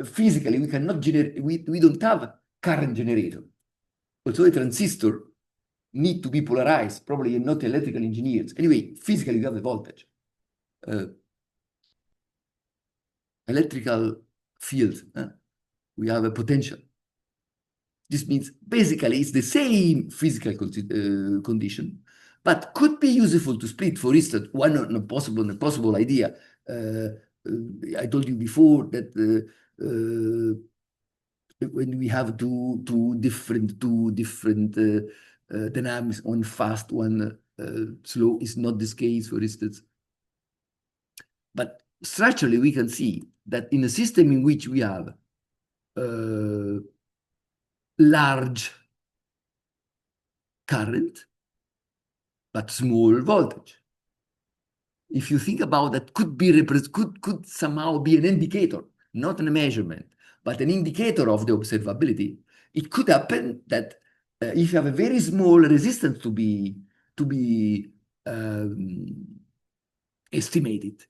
Physically, we cannot generate, we don't have a current generator. Also, a transistor need to be polarized. Probably you're not electrical engineers. Anyway, physically, you have a voltage. Electrical field, we have a potential. This means basically it's the same physical condition, but could be useful to split. For instance, one possible idea. I told you before that when we have two different dynamics, one fast, one slow, is not this case, for instance. But structurally, we can see that in a system in which we have large current, but small voltage. If you think about that, could somehow be an indicator, not a measurement, but an indicator of the observability. It could happen that if you have a very small resistance to be estimated,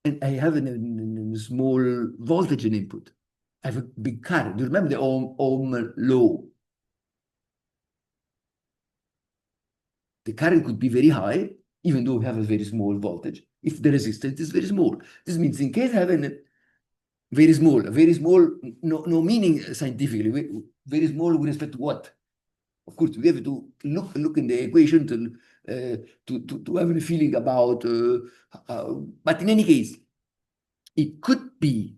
and I have a small voltage in input, I have a big current. Do you remember the Ohm law? The current could be very high, even though we have a very small voltage, if the resistance is very small. This means in case I have a very small, no meaning scientifically, very small with respect to what? Of course, we have to look in the equation to have a feeling about, but in any case, it could be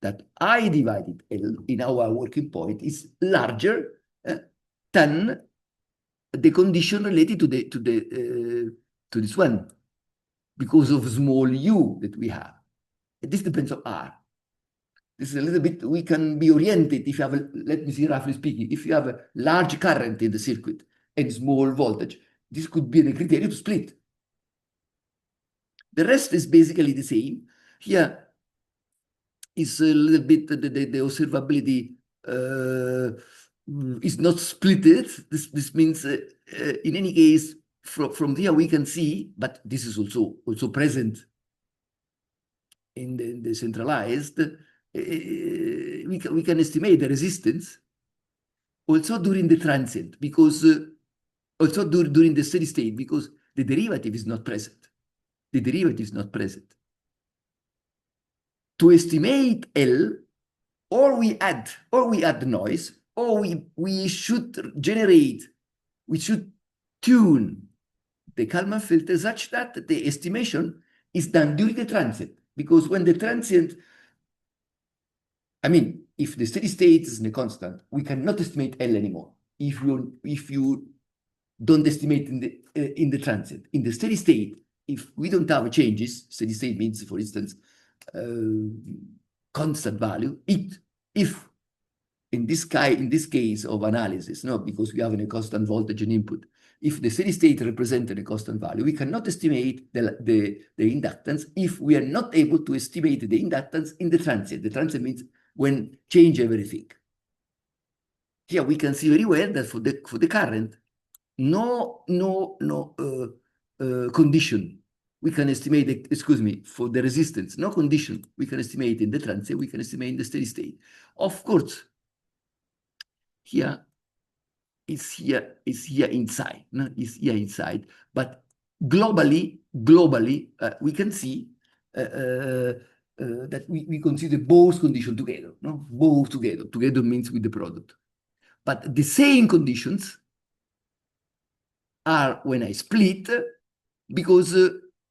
that I divided L in our working point is larger than the condition related to this one, because of small u that we have. And this depends on R. This is a little bit, we can be oriented if you have, let me see, roughly speaking, if you have a large current in the circuit and small voltage, this could be a criteria to split. The rest is basically the same. Here is a little bit, the observability is not splitted. This means, in any case, from here we can see, but this is also present in the centralized. We can estimate the resistance also during the transient, because also during the steady state, because the derivative is not present. The derivative is not present. To estimate L, or we add the noise, or we should tune the Kalman filter such that the estimation is done during the transient. Because when the transient, I mean, if the steady state is in a constant, we cannot estimate L anymore. If you don't estimate in the transient. In the steady state, if we don't have changes, steady state means, for instance, constant value. If in this case of analysis, no, because we have a constant voltage and input, if the steady state represented a constant value, we cannot estimate the inductance if we are not able to estimate the inductance in the transient. The transient means when change everything. Here we can see very well that for the current, no condition we can estimate, excuse me, for the resistance, no condition we can estimate in the transient, we can estimate in the steady state. Of course, here is here inside, no? Is here inside, but globally, we can see that we consider both conditions together, no? Both together. Together means with the product. But the same conditions are when I split, because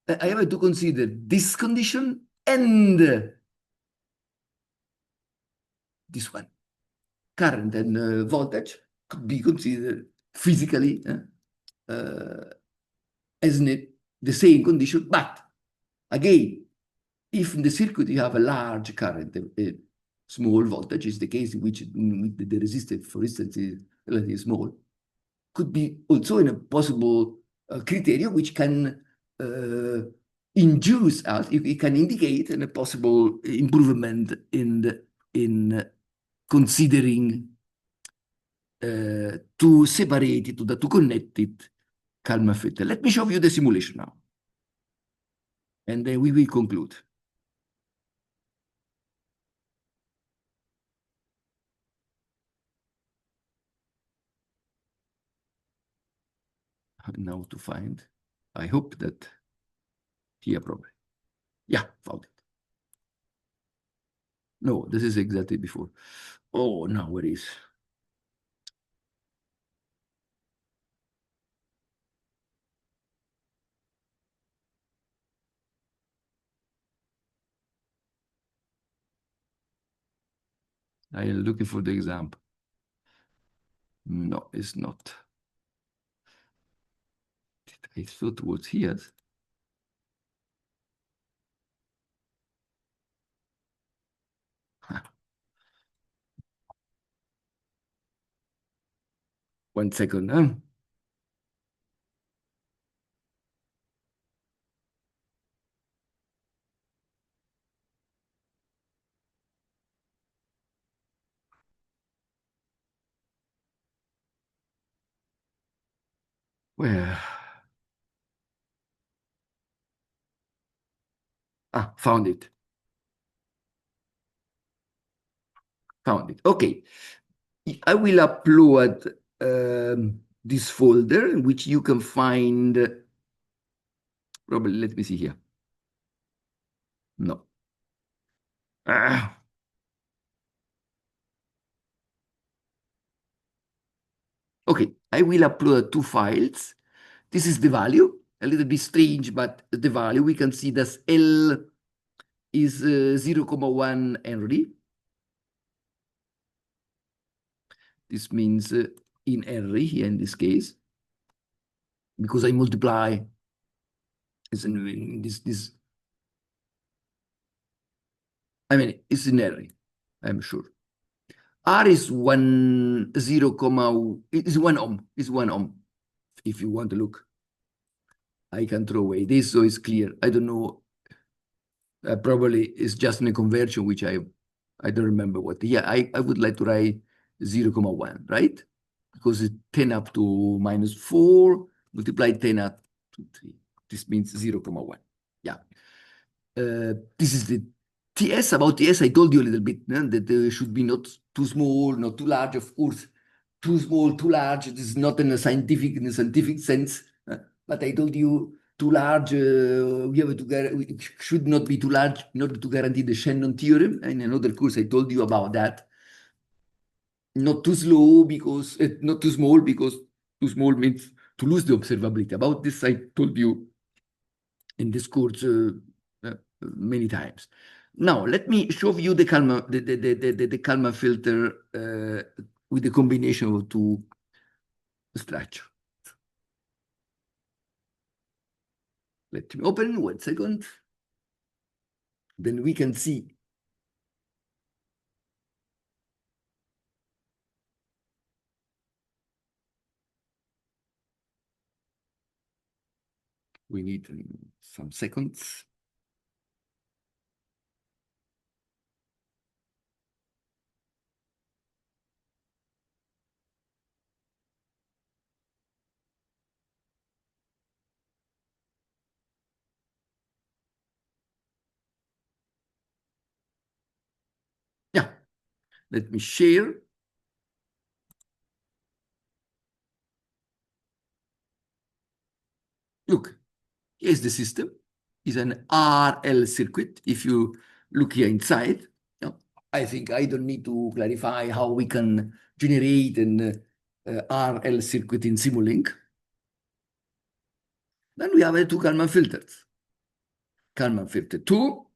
I have to consider this condition and this one. Current and voltage could be considered physically as the same condition, but again, if in the circuit you have a large current, a small voltage is the case in which the resistance, for instance, is relatively small, could be also in a possible criteria which can induce us, it can indicate a possible improvement in considering to separate it, to connect it, Kalman filter. Let me show you the simulation now, and then we will conclude. Now to find, I hope that here probably. Yeah, found it. No, this is exactly before. Oh, now where is? I am looking for the example. No, it's not. I thought it was here. Huh. 1 second. Huh? Where? Ah, found it. Found it. Okay. I will upload this folder in which you can find, probably, let me see here. No. Ah. Okay, I will upload 2 files. This is the value, a little bit strange, but the value, we can see that L is 0.1 Henry. This means in Henry here in this case, because I multiply this, I mean, it's in Henry, I'm sure. R is 0, is 1 ohm, is 1 ohm. If you want to look, I can throw away this, so it's clear. I don't know, probably it's just in a conversion, which I don't remember what. Yeah, I would like to write 0.1, right? Because it's 10 up to -4, multiply 10 up to 3. This means 0.1. Yeah. This is the TS. About TS, I told you a little bit, that there should be not too small, not too large, of course. Too small, too large, this is not in a scientific sense. But I told you too large, we should not be too large in order to guarantee the Shannon theorem. In another course, I told you about that. Not too slow because, not too small because too small means to lose the observability. About this, I told you in this course many times. Now, let me show you the Kalman filter with the combination of two structures. Let me open 1 second. Then we can see. We need some seconds. Yeah, let me share. Look, here's the system. It's an RL circuit. If you look here inside, I think I don't need to clarify how we can generate an RL circuit in Simulink. Then we have two Kalman filters. Kalman filter 2,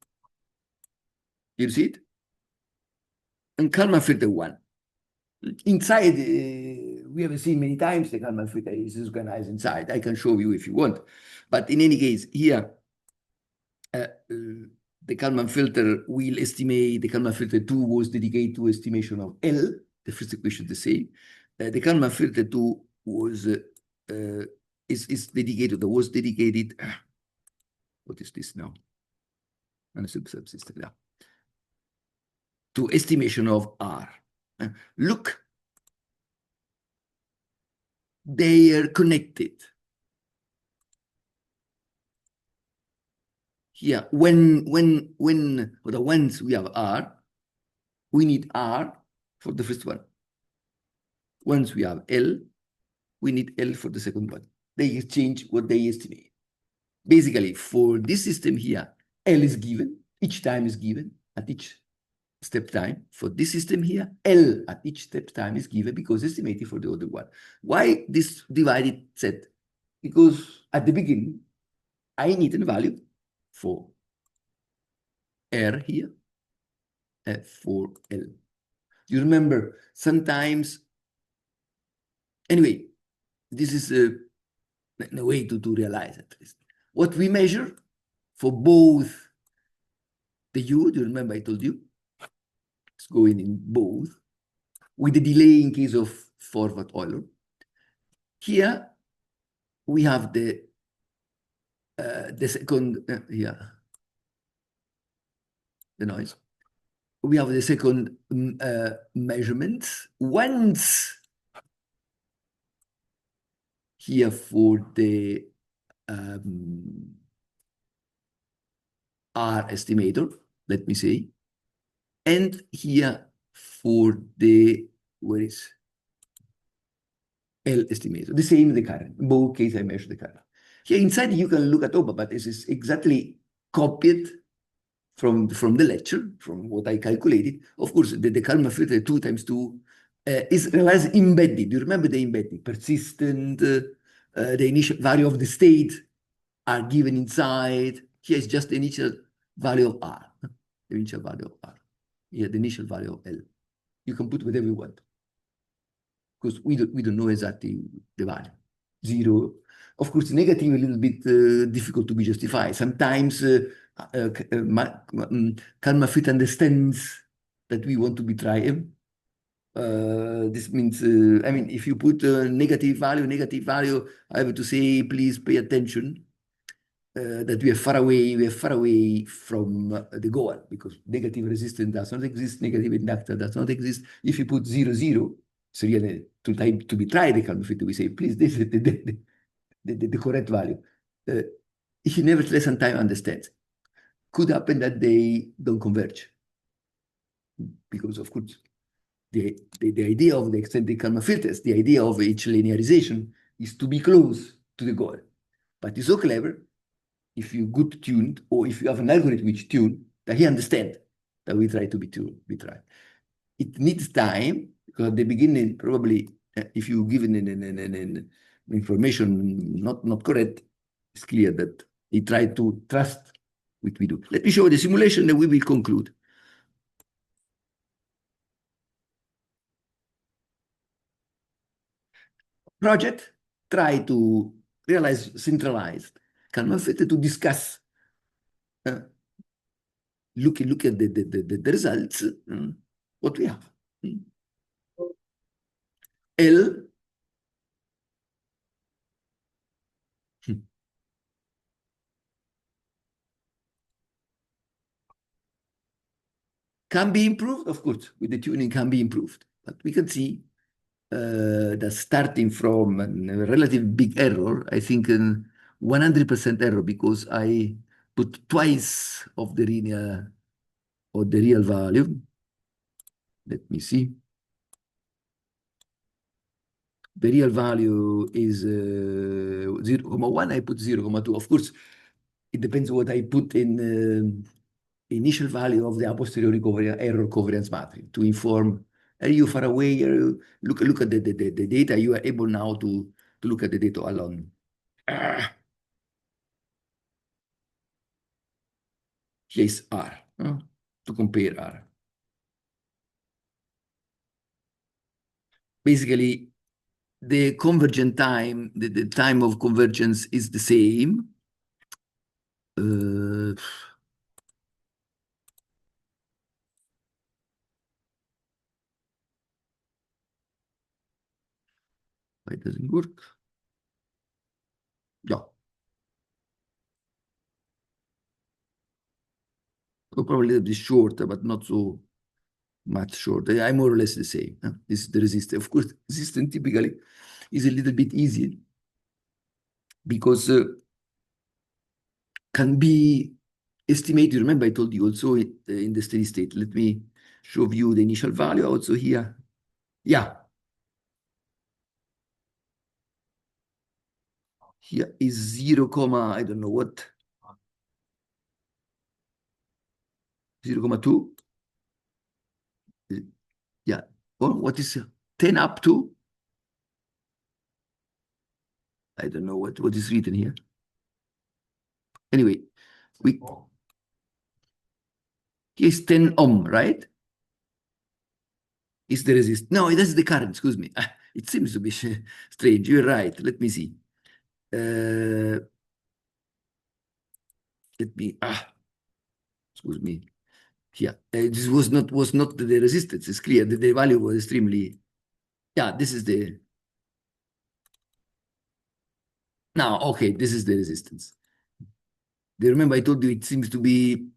you see it? And Kalman filter 1. Inside, we have seen many times the Kalman filter is organized inside. I can show you if you want. But in any case, here, the Kalman filter will estimate, the Kalman filter 2 was dedicated to estimation of L. The first equation is the same. The Kalman filter 2 was is dedicated, or was dedicated, what is this now? Subsystem, yeah. To estimation of R. Look, they are connected. Here, once we have R, we need R for the first one. Once we have L, we need L for the second one. They exchange what they estimate. Basically, for this system here, L is given, each time is given at each step time. For this system here, L at each step time is given because estimated for the other one. Why this divided set? Because at the beginning, I need a value for R here, for L. You remember, sometimes, anyway, this is a way to realize at least. What we measure for both the U, do you remember I told you? It's going in both, with the delay in case of forward Euler. Here, we have the second, here, the noise. We have the second measurement. Once here for the R estimator, let me say, and here for the, where is L estimator, the same the current. In both cases, I measure the current. Here inside, you can look at OPA, but this is exactly copied from the lecture, from what I calculated. Of course, the Kalman filter 2 times 2 is realized embedded. You remember the embedded, persistent, the initial value of the state are given inside. Here is just the initial value of R, the initial value of R. Here, the initial value of L. You can put whatever you want, because we don't know exactly the value. 0. Of course, negative a little bit difficult to be justified. Sometimes Kalman filter understands that we want to be triumph. This means, I mean, if you put negative value, I have to say, please pay attention that we are far away from the goal, because negative resistance does not exist, negative inductor does not exist. If you put 0, 0, so really to be tried the Kalman filter, we say, please, this is the correct value. If you nevertheless sometimes understand, could happen that they don't converge, because of course the idea of the extended Kalman filters, the idea of each linearization is to be close to the goal. But it's so clever if you good tuned or if you have an algorithm which tune that he understand that we try to be tuned. We try. It needs time because at the beginning probably if you give an information not correct, it's clear that he tried to trust what we do. Let me show the simulation and we will conclude. Project try to realize centralized Kalman filter to discuss. Look at the results. What we have. L can be improved, of course, with the tuning can be improved. But we can see that starting from a relative big error, I think 100% error because I put twice of the linear or the real value. Let me see. The real value is 0,1. I put 0,2. Of course, it depends what I put in initial value of the a posteriori error covariance matrix to inform. Are you far away? Look at the data. You are able now to look at the data alone. Place R to compare R. Basically, the convergent time, the time of convergence is the same. Why it doesn't work? Yeah. Probably a little bit shorter, but not so much shorter. I'm more or less the same. This is the resistance. Of course, resistance typically is a little bit easier because can be estimated. Remember, I told you also in the steady state. Let me show you the initial value also here. Yeah. Here is 0, I don't know what. 0,2. Yeah. Or what is 10 up to? I don't know what is written here. Anyway, here's 10 ohm, right? Is the resist? No, that's the current, excuse me. It seems to be strange. You're right. Let me see. Let me, excuse me. Yeah, this was not the resistance. It's clear that the value was extremely, yeah, this is the, now, okay, this is the resistance. Do you remember I told you it seems to be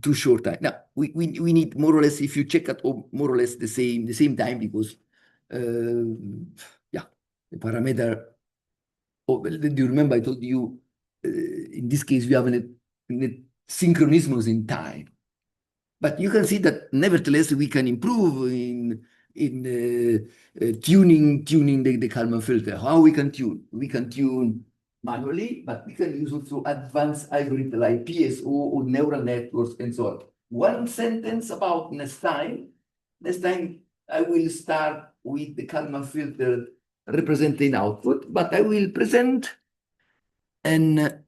too short time. Now, we need more or less, if you check at more or less the same time, because, yeah, the parameter, oh, do you remember I told you, in this case, we have a synchronismus in time. But you can see that nevertheless we can improve in tuning the Kalman filter. How we can tune? We can tune manually, but we can use also advanced algorithms like PSO or neural networks and so on. One sentence about next time. Next time I will start with the Kalman filter representing output, but I will present an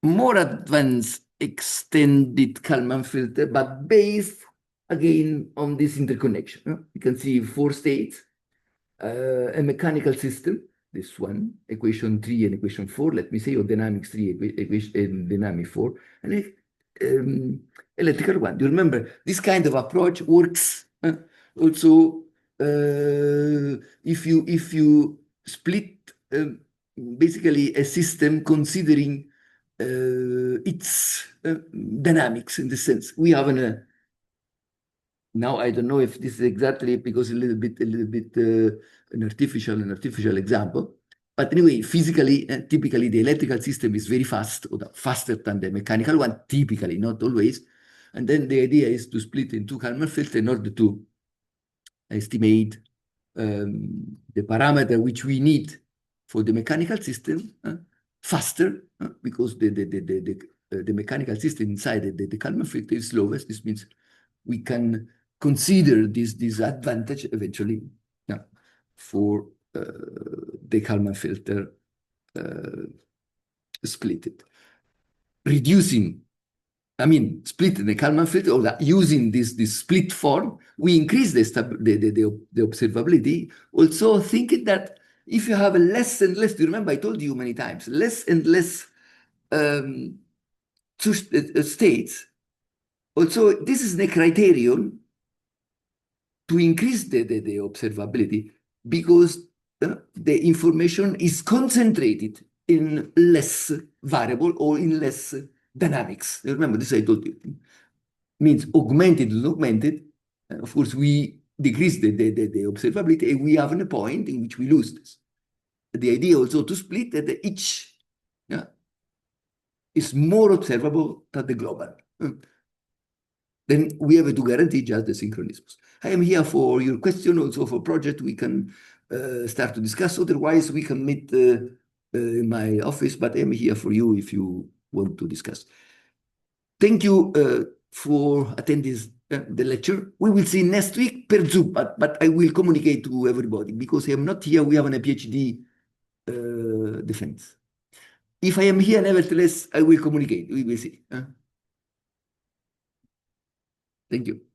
more advanced extended Kalman filter, but based again on this interconnection. You can see 4 states, a mechanical system, this one, equation 3 and equation 4, let me say, or dynamics 3 equation, and dynamic 4, and electrical 1. Do you remember this kind of approach works also if you split basically a system considering its dynamics in the sense we have now I don't know if this is exactly because a little bit an artificial example, but anyway, physically, typically the electrical system is very fast, or faster than the mechanical one, typically, not always. And then the idea is to split into Kalman filter in order to estimate the parameter which we need for the mechanical system faster because the mechanical system inside the Kalman filter is slowest. This means we can consider this advantage eventually for the Kalman filter split. Reducing, splitting the Kalman filter or using this split form, we increase the observability. Also thinking that if you have less and less, do you remember I told you many times, less and less states. Also, this is the criterion to increase the observability because the information is concentrated in less variable or in less dynamics. Remember this I told you. Means augmented and augmented. Of course, we decrease the observability and we have a point in which we lose this. The idea also to split that each is more observable than the global. Then we have to guarantee just the synchronisms. I am here for your question, also for project we can start to discuss. Otherwise, we can meet in my office, but I'm here for you if you want to discuss. Thank you for attending the lecture. We will see next week per Zoom, but I will communicate to everybody because I am not here. We have a PhD defense. If I am here, nevertheless, I will communicate. We will see. Thank you.